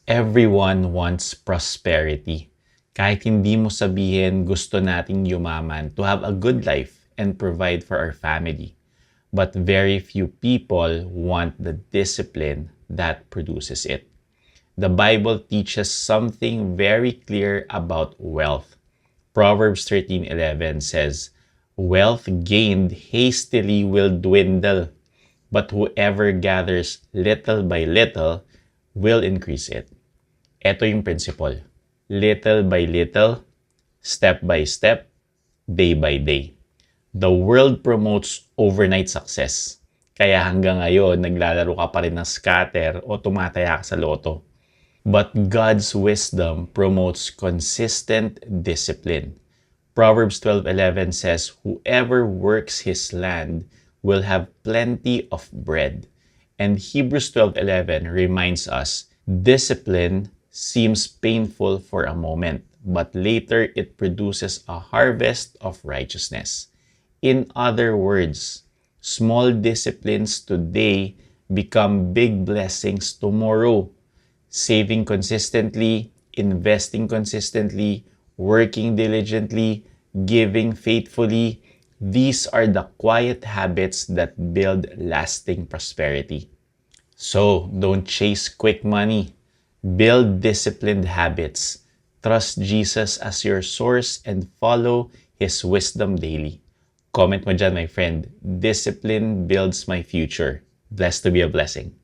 Everyone wants prosperity. Kahit hindi mo sabihin gusto nating yumaman to have a good life and provide for our family. But very few people want the discipline that produces it. The Bible teaches something very clear about wealth. Proverbs 13:11 says, "Wealth gained hastily will dwindle, but whoever gathers little by little will increase it." Ito yung principle. Little by little, step by step, day by day. The world promotes overnight success. Kaya hanggang ngayon, naglalaro ka pa rin ng scatter o tumataya ka sa loto. But God's wisdom promotes consistent discipline. Proverbs 12:11 says, "Whoever works his land will have plenty of bread." And Hebrews 12:11 reminds us, discipline seems painful for a moment, but later it produces a harvest of righteousness. In other words, small disciplines today become big blessings tomorrow. Saving consistently, investing consistently, working diligently, giving faithfully, these are the quiet habits that build lasting prosperity. So, don't chase quick money. Build disciplined habits. Trust Jesus as your source and follow His wisdom daily. Comment mo dyan, my friend. Discipline builds my future. Blessed to be a blessing.